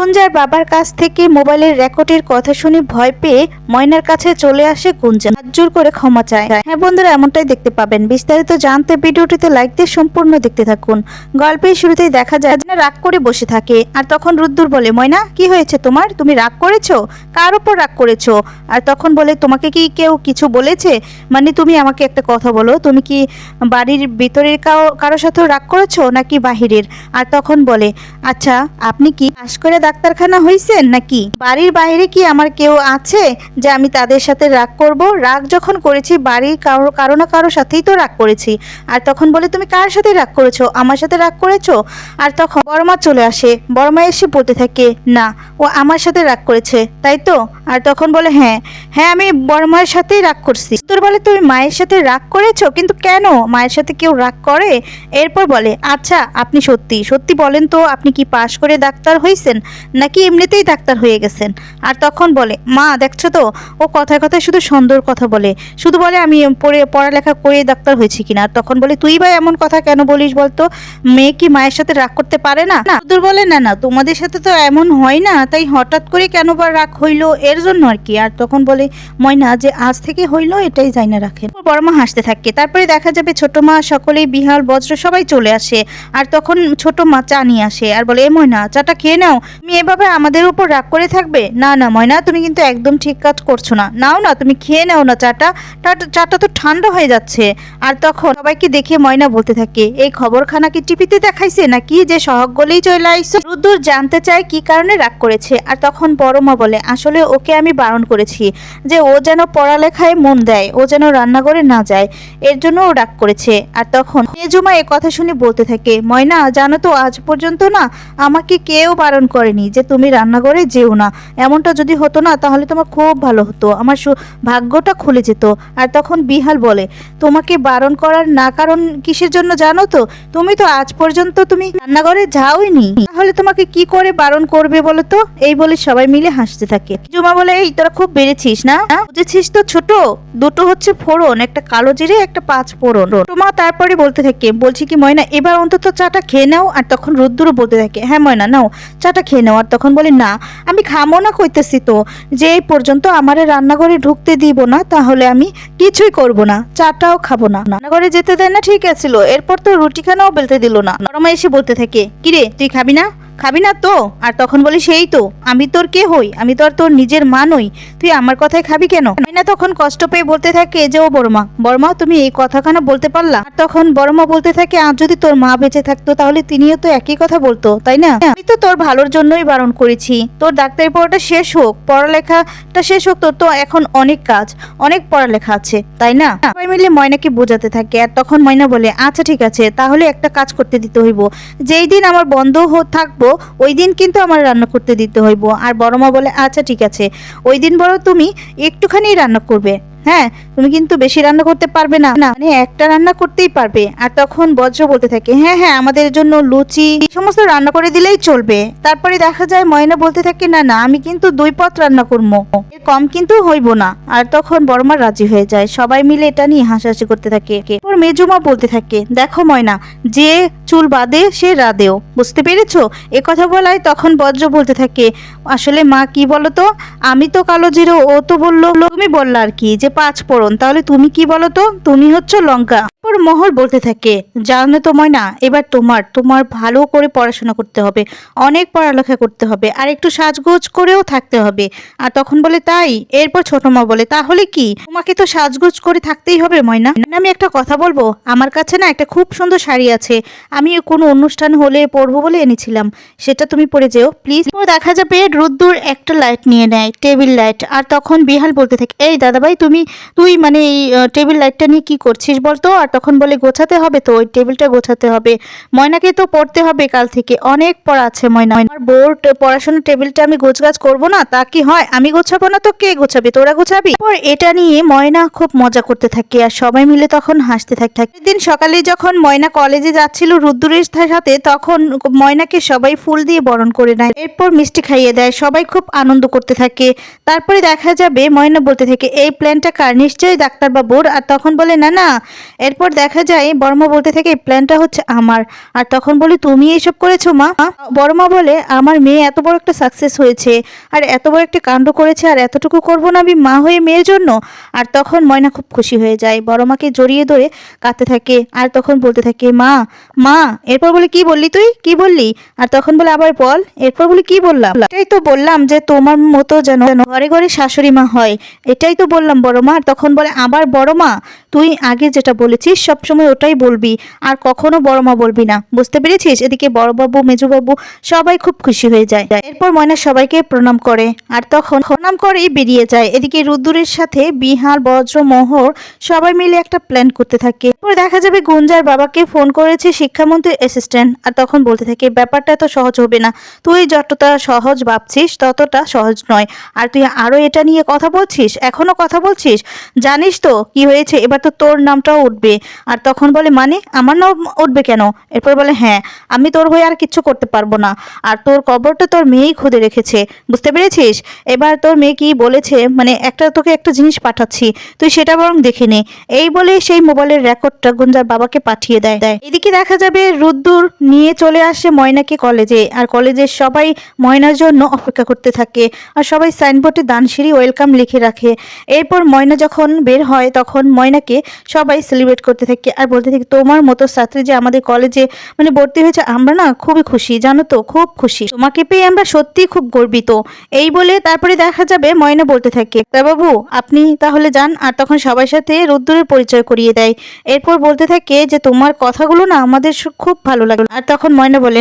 গুঞ্জার বাবার কাছ থেকে মোবাইলের রেকর্ডের কথা শুনে ভয় পেয়ে ময়নার কাছে চলে আসে গুঞ্জা। হাত জোর করে ক্ষমা চায়। হ্যাঁ বন্ধুরা, এমনটাই দেখতে পাবেন। বিস্তারিত জানতে ভিডিওটিতে লাইক দিয়ে সম্পূর্ণ দেখতে থাকুন। গল্পের শুরুতেই দেখা যায় না রাগ করে বসে থাকে, আর তখন রুদ্দুর বলে, ময়না কি হয়েছে তোমার? তুমি রাগ করেছো? কার উপর রাগ করেছো? আর তখন বলে, তোমাকে কি কেউ কিছু বলেছে? মানে তুমি আমাকে একটা কথা বলো, তুমি কি বাড়ির ভিতরের কারোর সাথে রাগ করেছো নাকি বাহিরের? আর তখন বলে, আচ্ছা আপনি কি পাশ করে ডাক্তারখানা হইছেন নাকি? বাড়ির বাইরে কি আমার কেউ আছে যে আমি তাদের সাথে রাগ করব? রাগ যখন করেছি বাড়ির কারো না কারো সাথেই তো রাগ করেছি। আর তখন বলে, তুমি কার সাথে রাগ করেছো? আমার সাথে রাগ করেছো? আর তখন বড়মা চলে আসে। বড়মা এসে বলতে থাকে, না ও আমার সাথে রাগ করেছে তাই তো? আর তখন বলে, হ্যাঁ হ্যাঁ আমি বড়মার সাথেই রাগ করছি। তোর বলে, তুমি মায়ের সাথে রাগ করেছো? কিন্তু কেন? মায়ের সাথে কেউ রাগ করে? এরপর বলে, আচ্ছা আপনি সত্যি সত্যি বলেন তো, আপনি কি পাশ করে ডাক্তার হইছেন নাকি এমনিতেই ডাক্তার হয়ে গেছেন? আর তখন বলে, মা দেখছো তো ও কথায় কথায় শুধু সুন্দর কথা বলে, শুধু বলে আমি পড়ালেখা করে ডাক্তার হয়েছি কিনা। আর তখন বলে, তুই ভাই এমন কথা কেন বলিস বলতো? মেয়ে কি মায়ের সাথে রাগ করতে পারে না? সুদূর বলে, না না তোমাদের সাথে তো এমন হয় না, তাই হঠাৎ করে কেন বা রাগ হইলো এর জন্য আর কি। আর তখন বলে ময়না, যে আজ থেকে হইলো এটাই যাই না রাখেন। বড় মা হাসতে থাকে। তারপরে দেখা যাবে ছোট মা, সকলেই বিহাল বজ্র সবাই চলে আসে। আর তখন ছোট মা চা নিয়ে আসে আর বলে, এ ময়না চাটা খেয়ে নাও, তুমি এভাবে আমাদের উপর রাগ করে থাকবে না। না ময়না, তুমি কিন্তু একদম ঠিক কাজ করছো না, নাও না তুমি খেয়ে নাও না চাটা, চাটা তো ঠান্ডা হয়ে যাচ্ছে। আর তখন সবাইকে দেখে ময়না বলতে থাকে, এই খবরখানা কি টিভিতে দেখাইছে নাকি যে সহগ গলেই চলে আইসো? রুদ্দুর জানতে চায় কি কারণে রাগ করেছে। আর তখন বড় মা বলে, আসলে ওকে আমি বারণ করেছি যে ও যেন পড়ালেখায় মন দেয়, ও যেন রান্নাঘরে না যায়, এর জন্য ও রাগ করেছে। আর তখন মেজুমা এ কথা শুনে বলতে থাকে, ময়না জানো তো আজ পর্যন্ত না আমাকে কেউ বারণ করেনি যে তুমি রান্নাঘরে যেও না। এমনটা যদি হতো না তাহলে তোমার খুব ভালো হতো, আমার ভাগ্যটা খুলে যেত। আর তখন বিহাল বলে, তোমাকে বারণ করার না কারণ কিসের জন্য জানো তো? তুমি তো আজ পর্যন্ত তুমি রান্নাঘরে যাওইনি, তাহলে তোমাকে কি করে বারণ করবে বলো তো? এই বলে সবাই মিলে হাসতে থাকে। জুমা বলে, এই তোরা খুব বেড়েছিস না, বুঝেছিস তো ছোট, দুটো হচ্ছে ফোড়ন, একটা কালো জিরে একটা পাঁচ ফোড়ন। তোমা তারপরে বলতে থাকে, বলছি কি ময়না এবার অন্তত চাটা খেয়ে নাও। আর তখন রুদ্দুরও বলতে থাকে, হ্যাঁ ময়না নাও চাটা খেয়ে নাও। আর তখন বলে, না আমি খামো না কইতেছি তো, যে এই পর্যন্ত আমারে রান্নাঘরে ঢুকতে দিব না তাহলে আমি কিছুই করব না, চাটাও খাবো না। রান্নাঘরে যেতে দেয় না ঠিক আছিল, এরপর তো রুটিখানাও বেলতে দিল না। বড়মা এসে বলতে থাকে, কিরে তুই খাবি না? খাবি না তো? আর তখন বলি, সেই তো, আমি তোর কে হই? আমি তো আর তোর নিজের মা নই, তুই আমার কথায় খাবি কেন? না তখন কষ্ট পেয়ে বলতে থাকে যে, ও বড়মা বড়মা তুমি এই কথাখানা বলতে পারলা? আর তখন বড়মা বলতে থাকে, আর যদি তোর মা বেঁচে থাকতো তাহলে তিনিও তো একই কথা বলতো তাই না? আমি তো তোর ভালোর জন্যই বারণ করেছি, তোর ডাক্তারি পড়াটা শেষ হোক, পড়ালেখাটা শেষ হোক, তোর তো এখন অনেক কাজ অনেক পড়ালেখা আছে তাই না? সবাই মিলে ময়নাকে বোঝাতে থাকে। আর তখন ময়না বলে, আচ্ছা ঠিক আছে, তাহলে একটা কাজ করতে দিতে হইব, যেই দিন আমার বন্ধ থাকবো ওই দিন কিন্তু আমার রান্না করতে দিতে হইব। আর বড়মা বলে, আচ্ছা ঠিক আছে, ওই দিন বড় তুমি একটুখানি রান্না করবে, হ্যাঁ তুমি কিন্তু বেশি রান্না করতে পারবে না, মানে একটা রান্না করতেই পারবে। আর তখন বজ্র বলতে থাকে, হ্যাঁ হ্যাঁ আমাদের জন্য লুচি সমস্ত রান্না করে দিলেই চলবে। তারপরে দেখা যায় ময়না বলতে থাকে, না না আমি কিন্তু 2 পদ রান্না করবো, এর কম কিন্তু হইব না। আর তখন বড়মা রাজি হয়ে যায়। সবাই মিলে এটা নিয়ে হাসাহাসি করতে থাকে। ওর মেজুমা বলতে থাকে, দেখো ময়না, যে চুল বাঁধে সে রাধেও, বুঝতে পেরেছো? এ কথা বলায় তখন বজ্র বলতে থাকে, আসলে মা কি বলো তো, আমি তো কালো জিরো, ও তো বললো, তুমি বললা আর কি যে 5 ফোড়ন, তাহলে তুমি কি বলো তো? তুমি হচ্ছে লঙ্কা। মহল বলতে থাকে, জানো তো ময়না, এবার তোমার ভালো করে পড়াশোনা করতে হবে, অনেক পড়ালেখা করতে হবে, আর একটু সাজগোজ করেও থাকতে হবে। আর তখন বলে, তাই? এরপর ছোট মা বলে, তাহলে কি তোমাকে তো সাজগোজ করে থাকতেই হবে ময়না। আমি একটা কথা বলবো, আমার কাছে না একটা খুব সুন্দর শাড়ি আছে, আমি কোনো অনুষ্ঠান হলে পরবো বলে এনেছিলাম, সেটা তুমি পরে যেও প্লিজ। ও দেখা যাবে রুদ্দুর একটা লাইট নিয়ে নেয়, টেবিল লাইট। আর তখন বিহাল বলতে থাকে, এই দাদাভাই তুই মানে এই টেবিল লাইটটা নিয়ে কি করছিস বলতো? আর তখন বলে, গোছাতে হবে তো, ওই টেবিলটা গোছাতে হবে, ময়নাকে তো পড়তে হবে, কাল থেকে অনেক পড়া আছে ময়না, আমার বোর্ড পড়াশোনার টেবিলটা আমি গোছগাছ করবো না তা কি হয়? আমি গোছাবো না তো কে গোছাবে? তোরা গোছাবি? এটা নিয়ে ময়না খুব মজা করতে থাকে আর সবাই মিলে তখন হাসতে থাকে। একদিন সকালে যখন ময়না কলেজে যাচ্ছিল রুদ্দুরের সাথে, তখন ময়নাকে সবাই ফুল দিয়ে বরণ করে নেয়, এরপর মিষ্টি খাইয়ে দেয়, সবাই খুব আনন্দ করতে থাকে। তারপরে দেখা যাবে ময়না বলতে থাকে, এই প্ল্যানটা প্ল্যানটা কার, নিশ্চয়ই ডাক্তারবাবুর। আর তখন বলে না না। এরপর দেখা যায় বড়মা বলতে থাকে এই প্ল্যানটা হচ্ছে আমার। আর তখন বলে তুমি এইসব করেছো মা? বড়মা বলে আমার মেয়ে এত বড় একটা সাকসেস হয়েছে আর এত বড় একটা কাণ্ড করেছে, আর এতটুকু করবো না আমি মা হয়ে মেয়ের জন্য? আর তখন ময়না খুব খুশি হয়ে যায়, বড়মাকে জড়িয়ে ধরে কাঁদতে থাকে। আর তখন বলতে থাকে মা মা। এরপর বলে কি বললি তুই, কি বললি? আর তখন বলে আবার বল। এরপর বলে কি বললাম? এটাই তো বললাম যে তোমার মতো যেন ঘরে ঘরে শাশুড়ি মা হয়, এটাই তো বললাম বড় মা। আর তখন বলে আবার বড় মা? তুই আগে যেটা বলেছিস সবসময় ওটাই বলবি, আর কখনো বড় মা বলবি না, বুঝতে পেরেছিস? এদিকে বড়বাবু মেজবাবু সবাই খুব খুশি হয়ে যায়। এরপর ময়না সবাইকে প্রণাম করে আর তখন প্রণাম করেই বেরিয়ে যায়। এদিকে রুদ্দুরের সাথে বিহার বজ্র মোহর সবাই মিলে একটা প্ল্যান করতে থাকে। এরপর দেখা যাবে গুঞ্জার বাবাকে ফোন করেছে শিক্ষামন্ত্রীর অ্যাসিস্ট্যান্ট। আর তখন বলতে থাকে ব্যাপারটা তো সহজ হবে না, তুই যতটা সহজ ভাবছিস ততটা সহজ নয়। আর তুই আরো এটা নিয়ে কথা বলছিস, এখনো কথা বলছিস? জানিস তো কি হয়েছে, এবার তো তোর নামটাও উঠবে। আর তখন বলে মানে আমার নাম উঠবে কেন? এরপর বলে হ্যাঁ, আমি তোর হয়ে আর কিচ্ছু করতে পারবো না, আর তোর কবরটা তোর মেয়েই খুঁজে রেখেছে, বুঝতে পেরেছিস? এবার তোর মেয়ে কি বলেছে, মানে তোকে একটা জিনিস পাঠাচ্ছি, তুই সেটা বরং দেখে নে। এই বলে সেই মোবাইলের রেকর্ডটা গুঞ্জার বাবাকে পাঠিয়ে দেয়। এদিকে দেখা যাবে রুদ্দুর নিয়ে চলে আসে ময়নাকে কলেজে, আর কলেজের সবাই ময়নার জন্য অপেক্ষা করতে থাকে। আর সবাই সাইনবোর্ডে দানশিরি ওয়েলকাম লিখে রাখে। এরপর ময়না যখন বের হয় তখন ময়নাকে সবাই সেলিব্রেট করতে থাকে আর বলতে থাকে তোমার মতো ছাত্রী যে আমাদের কলেজে মানে ভর্তি হয়েছে, আমরা না খুবই খুশি, জানো তো, খুব খুশি, তোমাকে পেয়ে আমরা সত্যি খুব গর্বিত। এই বলে তারপরে দেখা যাবে ময়না বলতে থাকে বাবু আপনি তাহলে যান। আর তখন সবার সাথে রুদ্দুরের পরিচয় করিয়ে দেয়। এরপর বলতে থাকে যে তোমার কথাগুলো না আমাদের খুব ভালো লাগে। আর তখন ময়না বলে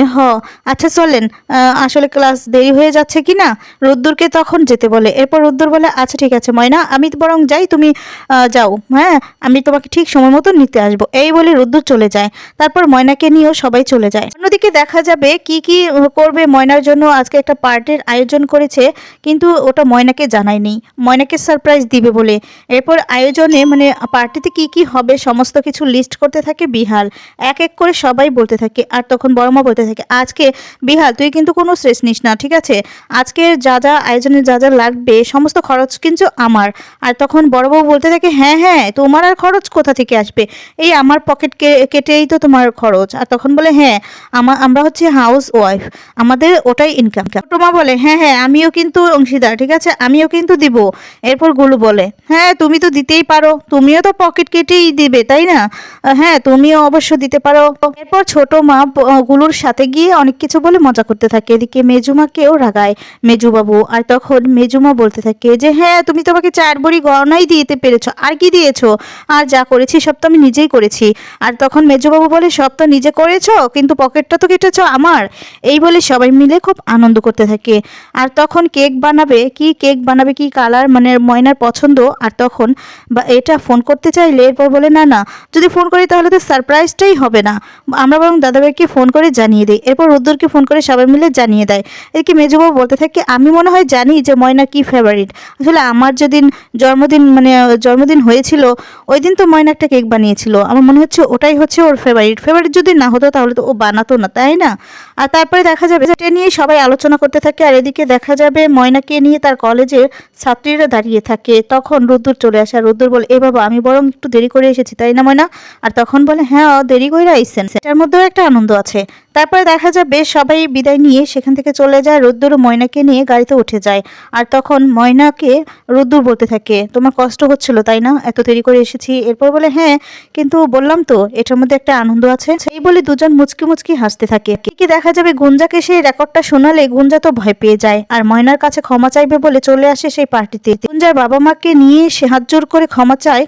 আচ্ছা চলেন, আসলে ক্লাস দেরি হয়ে যাচ্ছে কি না, রুদ্দুরকে তখন যেতে বলে। এরপর রুদ্দুর বলে আচ্ছা ঠিক আছে ময়না, আমি বরং যাই, তুমি যাও, হ্যাঁ আমি তোমাকে ঠিক সময় মতো নিতে আসবো। এই বলে রুদ্দুর চলে যায়। তারপর ময়নাকে নিয়েও সবাই চলে যায়। অন্যদিকে দেখা যাবে কি কি করবে ময়নার জন্য আজকে একটা পার্টির আয়োজন করেছে, কিন্তু ওটা ময়নাকে জানায়নি, ময়নাকে সারপ্রাইজ দিবে বলে। এরপর আয়োজনে মানে পার্টিতে কি কি হবে সমস্ত কিছু লিস্ট করতে থাকে বিহাল, এক এক করে সবাই বলতে থাকে। আর তখন বড়মা বলতে থাকে আজকে বিহাল তুই কিন্তু কোনো স্ট্রেস নিস না, ঠিক আছে? আজকে যা যা আয়োজনে যা যা লাগবে সমস্ত খরচ কিন্তু আমার। আর তখন বড়বাবু বলতে থাকে হ্যাঁ হ্যাঁ, তোমার আর খরচ কোথা থেকে আসবে, এই আমার পকেট কেটেই তো তোমার খরচ। আর তখন বলে হ্যাঁ আমরা হচ্ছে হাউস ওয়াইফ, আমাদের ওটাই ইনকাম। ছোট মা বলে হ্যাঁ হ্যাঁ আমিও কিন্তু অংশীদার, ঠিক আছে আমিও কিন্তু দিব। এরপর গুলু বলে হ্যাঁ তুমি তো দিতেই পারো, তুমিও তো পকেট কেটেই দিবে তাই না? হ্যাঁ তুমিও অবশ্য দিতে পারো। এরপর ছোট মা গুলুর সাথে গিয়ে অনেক কিছু বলে মজা করতে থাকে। এদিকে মেজুমাকেও রাগায় মেজুবাবু। আর তখন মেজুমা বলতে থাকে যে হ্যাঁ তুমি তো আমাকে 4 ভরি গয়নাই দিতে পেরেছো, আর কি দিয়েছো? আর যা করেছি সব তো আমি নিজেই করেছি। আর তখন মেজুবাবু বলে সব তো নিজে করেছো কিন্তু পকেটটা তো কেটেছো আমার। এই বলে সবাই মিলে খুব আনন্দ করতে থাকে। আর তখন কেক বানাবে, কি কালার মানে ময়নার পছন্দ। আর তখন এটা ফোন করতে চাইলে এরপর বলে না না, যদি ফোন করি তাহলে তো সারপ্রাইজটাই হবে না, আমরা বরং দাদাভাইকে ফোন করে জানিয়ে দিই। এরপর রুদ্দুরকে ফোন করে সবাই মিলে জানিয়ে দেয়। এদিকে মেজবাবু বলতে থাকে আমি মনে হয় জানি যে ময়না কি ফেভারিট। আসলে আমার যেদিন জন্মদিন হয়েছিল ওই দিন তো ময়না একটা কেক বানিয়েছিল, আমার মনে হচ্ছে ওটাই হচ্ছে ওর ফেভারিট যদি না হতো তাহলে তো ও বানাতো না, তাই না? আর তারপরে দেখা যাবে এটা নিয়ে সবাই আলোচনা করতে থাকে। আর এদিকে দেখা যাবে ময়নাকে নিয়ে তার কলেজের ছাত্রীরা দাঁড়িয়ে থাকে। তখন রুদ্দুর চলে আসে আর রুদ্দুর বলে এ বাবা আমি বরং একটু দেরি করে এসেছি তাই না ময়না? আর তখন বলে হ্যাঁ দেরি করে আইসেন, সেটার মধ্যেও একটা আনন্দ আছে। তারপরে দেখা যাবে সবাই বিদায় নিয়ে সেখান থেকে চলে যায়। রুদ্দুর ময়নাকে নিয়ে গাড়িতে উঠে যায়। আর তখন ময়নাকে রুদ্দুর বলতে থাকে তোমার কষ্ট হচ্ছিল তাই না, এত দেরি করে এসেছি? এরপর বলে হ্যাঁ কিন্তু বললাম তো এটার মধ্যে একটা আনন্দ আছে। এই বলে দুজন মুচকি মুচকি হাসতে থাকে। কি দেখা যাবে গুঞ্জাকে সেই রেকর্ডটা শোনালে গুঞ্জা তো ভয় পেয়ে যায় আর ময়নার কাছে ক্ষমা চাইবে বলে চলে আসে সেই পার্টিতে। গুঞ্জার বাবা মাকে নিয়ে সে হাত জোর করে ক্ষমা চায়।